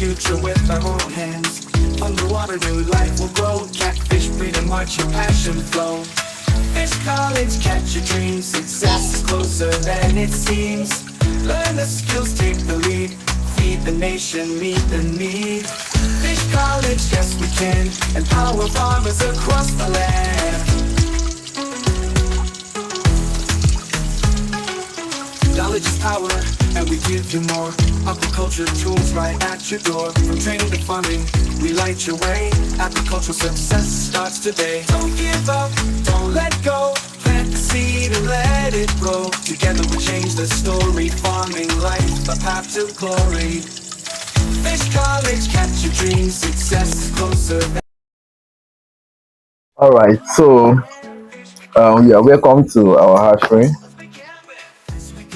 future with our own hands. Underwater, new life will grow. Catfish breed and watch your passion flow. Fish college, catch your dreams. Success is closer than it seems. Learn the skills, take the lead. Feed the nation, meet the need. Fish college, yes we can. Empower farmers across the land. Knowledge is power, and we give you more. Aquaculture tools right at your door. From training to farming, we light your way. Agricultural success starts today. Don't give up, don't let go. Plant the seed and let it grow. Together we change the story. Farming life, a path to glory. Fish college, catch your dreams. Success is closer. All right, so yeah, welcome to our hatchery.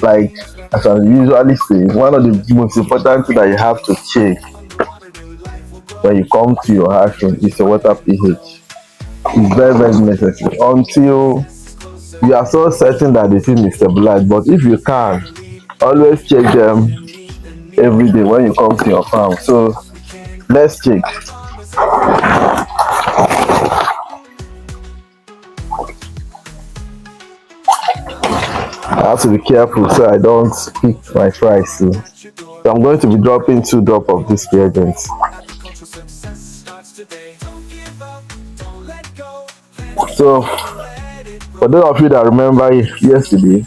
Like as I usually say, one of the most important things that you have to check when you come to your hatchery is your water pH. It's very very necessary until you are so certain that the thing is stabilized. But if you can, always check them every day when you come to your farm. So let's check. I have to be careful so I don't pick my fries too. So I'm going to be dropping 2 drops of this reagent. So for those of you that remember yesterday,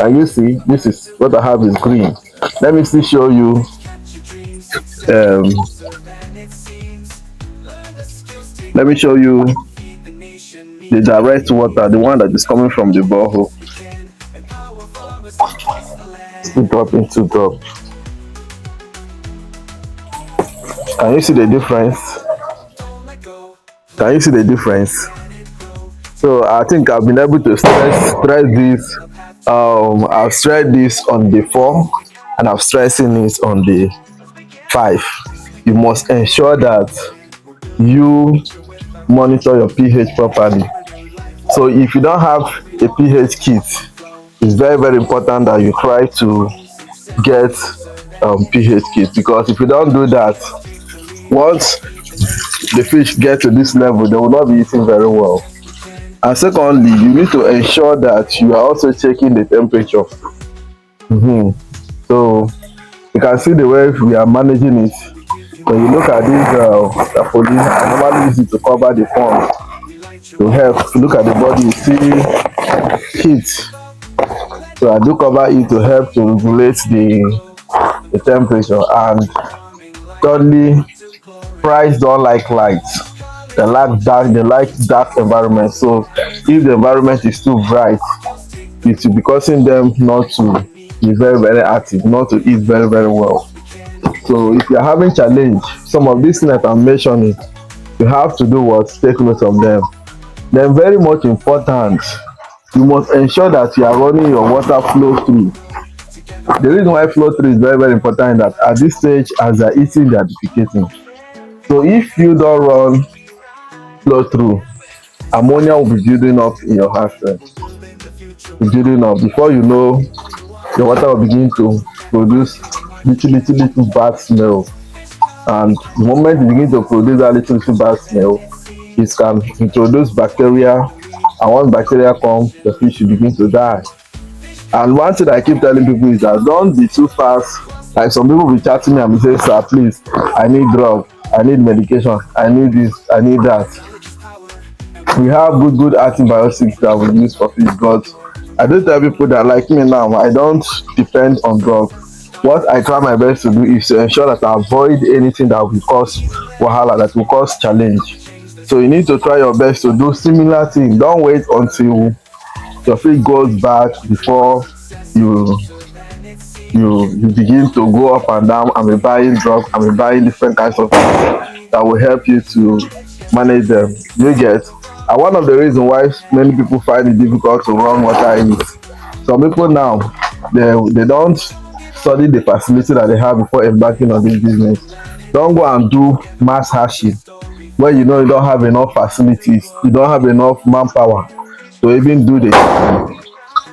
and you see this is what I have is green. Let me still show you let me show you the direct water, the one that is coming from the borehole. Still dropping 2 drops. Can you see the difference? Can you see the difference? So I think I've been able to stress this. I've stressed this on the 4 and I'm stressing it on the 5. You must ensure that you monitor your pH properly. So if you don't have a pH kit, it's very very important that you try to get pH kit, because if you don't do that, once the fish get to this level, they will not be eating very well. And secondly, you need to ensure that you are also checking the temperature. So you can see the way we are managing it. When you look at this tarpaulin, I normally use it to cover the pond to help. To look at the body, you see heat. So I do cover it to help to regulate the temperature. And thirdly, fries don't like light. They like dark environment. So if the environment is too bright, it will be causing them not to be very very active, not to eat very very well. So if you are having challenge, some of these things I'm mentioning, you have to do what? Take note of them. Then very much important, you must ensure that you are running your water flow through. The reason why flow through is very very important is that at this stage, as they are eating, they are defecating. So if you don't run flow through, ammonia will be building up in your hatchery. Building up. Before you know, your water will begin to produce little bad smell. And the moment you begin to produce that little bad smell, it can introduce bacteria, and once bacteria come, the fish will begin to die. And one thing I keep telling people is that don't be too fast. Like some people will be chatting me and say, sir, please, I need drug, I need medication, I need this, I need that. We have good antibiotics that we use for fish, but I do tell people that, like me now, I don't depend on drugs. What I try my best to do is to ensure that I avoid anything that will cause wahala, that will cause challenge. So you need to try your best to do similar things. Don't wait until your fish goes bad before you begin to go up and down and be buying drugs and be buying different kinds of things that will help you to manage them. You get? And one of the reasons why many people find it difficult to run water is some people now they don't study the facility that they have before embarking on this business. Don't go and do mass hatching when you know you don't have enough facilities, you don't have enough manpower to even do this.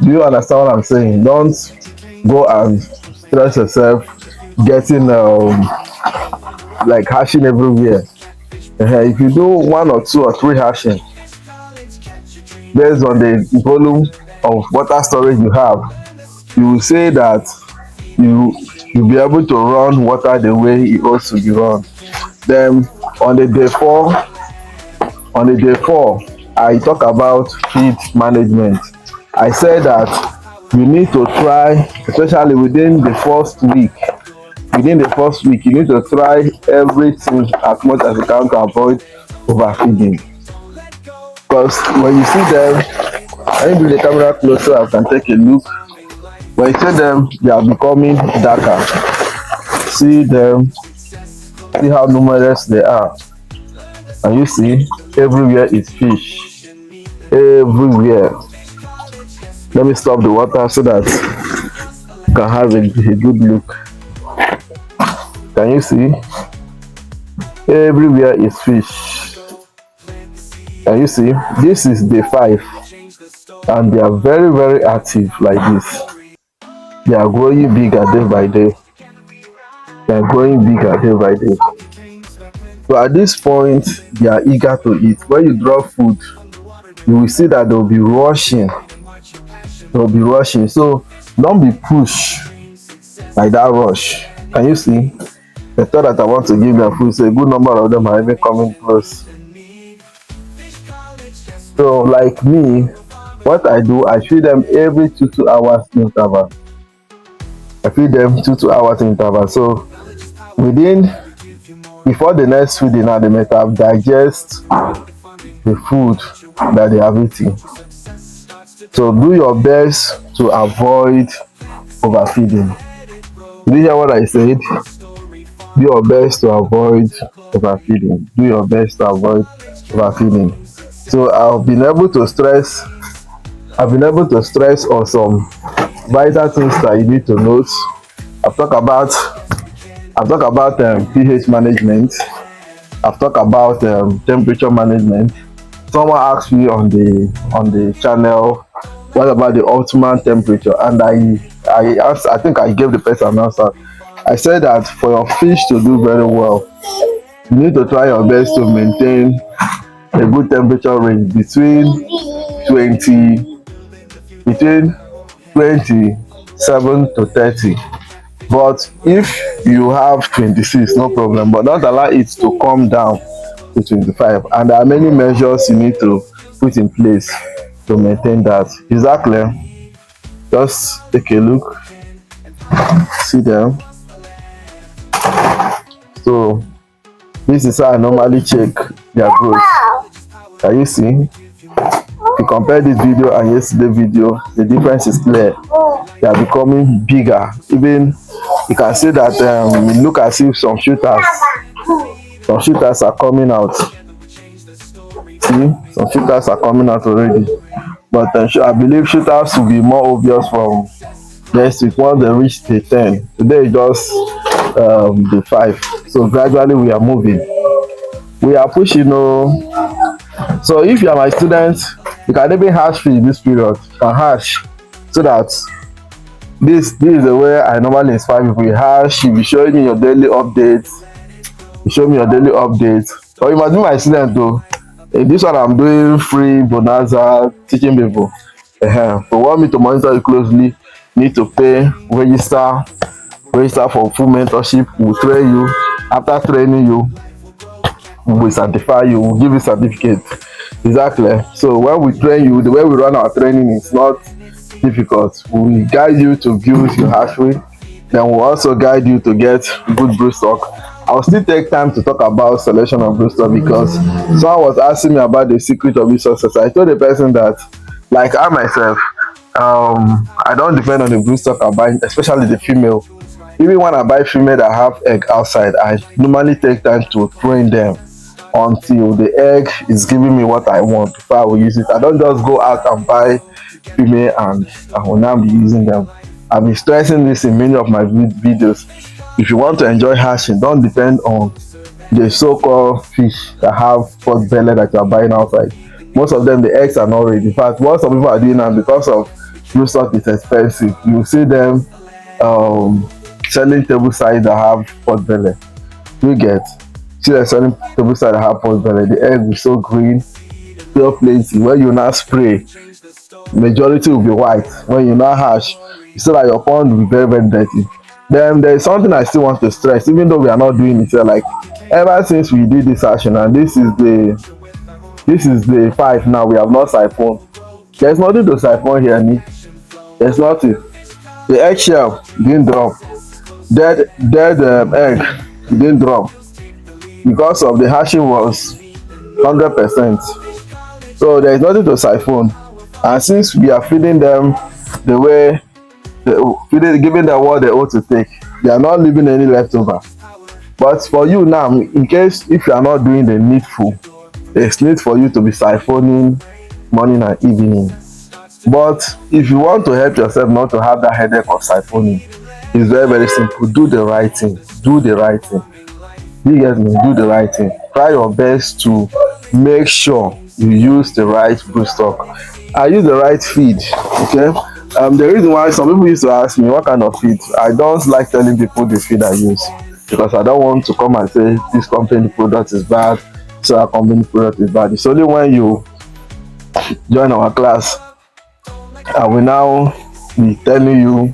Do you understand what I'm saying? Don't go and stress yourself getting like hashing everywhere. If you do 1 or 2 or 3 hashing based on the volume of water storage you have, you will say that you you'll be able to run water the way it ought to be run. Then on the day 4, I talk about feed management. I said that you need to try, especially within the first week, you need to try everything as much as you can to avoid overfeeding. Because when you see them, I need to bring the camera closer so I can take a look. When you see them, they are becoming darker. See them, see how numerous they are. And you see, everywhere is fish. Everywhere. Let me stop the water so that you can have a good look. Can you see? Everywhere is fish. Can you see? This is day 5, and they are very, very active like this. They are growing bigger day by day. They are growing bigger day by day. So at this point, they are eager to eat. When you drop food, you will see that they will be rushing. They will be rushing. So don't be pushed like that rush. Can you see? The thought that I want to give them food, so a good number of them are even coming close. So like me, what I do, I feed them every 2 hours interval. I feed them 2 hours interval. So before the next feeding now, they might have digest the food that they have eaten. So do your best to avoid overfeeding. Did you hear what I said? Do your best to avoid overfeeding. Do your best to avoid overfeeding. So I've been able to stress on some vital things that you need to note. I've talked about pH management. I've talked about temperature management. Someone asked me on the channel, what about the optimal temperature? And I think I gave the person an answer. I said that for your fish to do very well, you need to try your best to maintain a good temperature range between 27 to 30. But if you have 26, no problem, but don't allow it to come down to 25. And there are many measures you need to put in place to maintain that. Is that clear? Just take a look. See them. So this is how I normally check their growth. Can you see? If you compare this video and yesterday's video, the difference is clear. They are becoming bigger. Even you can see that it look as if some shooters are coming out. See, some shooters are coming out already. But I believe shooters will be more obvious from next week once they reach the 10. Today is just the 5. So gradually we are moving. We are pushing. So if you are my student, you can even hash free this period. You can hash so that this is the way I normally inspire people. You hash, you be showing me your daily updates. You show me your daily updates. Or you must be my student though. In this one I'm doing free bonanza teaching people. If you want me to monitor you closely, you need to pay, register for full mentorship. We'll train you. After training you, we certify you, we'll give you certificate. Exactly. So when we train you, the way we run our training is not difficult. We guide you to build your hatchery, then we'll also guide you to get good broodstock. I'll still take time to talk about selection of broodstock because someone was asking me about the secret of this success. I told the person that, like I myself, I don't depend on the broodstock I buy, especially the female. Even when I buy female that have egg outside, I normally take time to train them until the egg is giving me what I want before I will use it. I don't just go out and buy female and I will now be using them. I've been stressing this in many of my videos. If you want to enjoy hatching, don't depend on the so-called fish that have pot belly that you are buying outside. Most of them, the eggs are not ready. In fact, what some people are doing now, because of broodstock is expensive, you see them selling table size that have pot belly. You get, see the certain table side that happens, but the egg is so green, pure plenty. When you now spray, majority will be white. When you now hash, you see that your pond will be very very dirty. Then there is something I still want to stress, even though we are not doing it here. Like ever since we did this hashing, and this is the 5 now, we have not siphoned. There's nothing to siphon here, Ni. There's nothing. The eggshell didn't drop. Dead egg didn't drop because of the hashing was 100%. So there is nothing to siphon. And since we are feeding them the way, giving them what they ought to take, they are not leaving any leftover. But for you now, in case if you are not doing the needful, it's need for you to be siphoning morning and evening. But if you want to help yourself not to have that headache of siphoning, it's very very simple. Do the right thing. Do the right thing. You get me? Do the right thing. Try your best to make sure you use the right broodstock. I use the right feed. Okay. The reason why some people used to ask me what kind of feed, I don't like telling people the feed I use because I don't want to come and say this company product is bad, so our company product is bad. It's only when you join our class I will now be telling you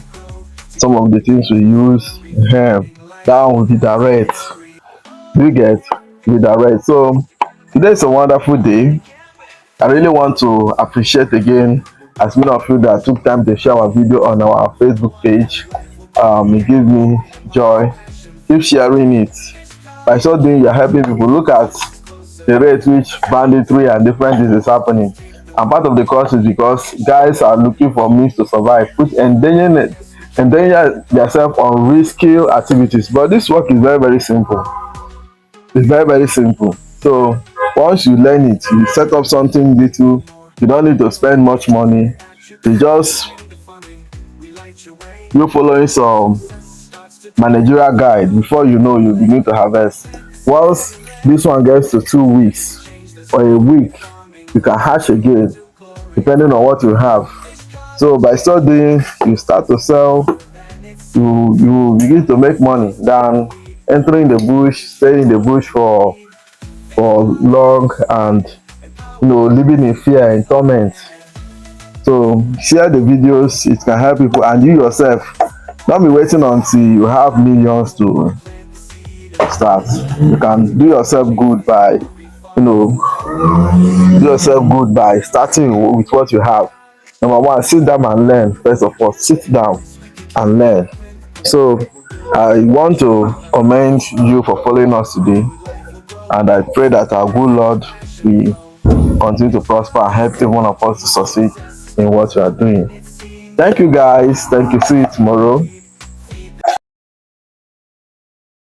some of the things we use. That one will be direct. You get, be direct. So today is a wonderful day. I really want to appreciate again as many of you that took time to share our video on our Facebook page. It gives me joy. Keep sharing it. By so doing, you're helping people. Look at the rate which banditry and different things is happening. And part of the cause is because guys are looking for means to survive, put endanger themselves on risky activities. But this work is very very simple. It's very very simple. So once you learn it, you set up something little. You don't need to spend much money. You just you following some managerial guide. Before you know, you begin to harvest. Once this one gets to 2 weeks or a week, you can hatch again depending on what you have. So by studying, you start to sell, you begin to make money than entering the bush, staying in the bush for long, and living in fear and torment. So share the videos, it can help people, and you yourself don't be waiting until you have millions to start. You can do yourself good by starting with what you have. Number one, sit down and learn. First of all, sit down and learn. So I want to commend you for following us today, and I pray that our good Lord will continue to prosper and help every one of us to succeed in what we are doing. Thank you guys. Thank you. See you tomorrow.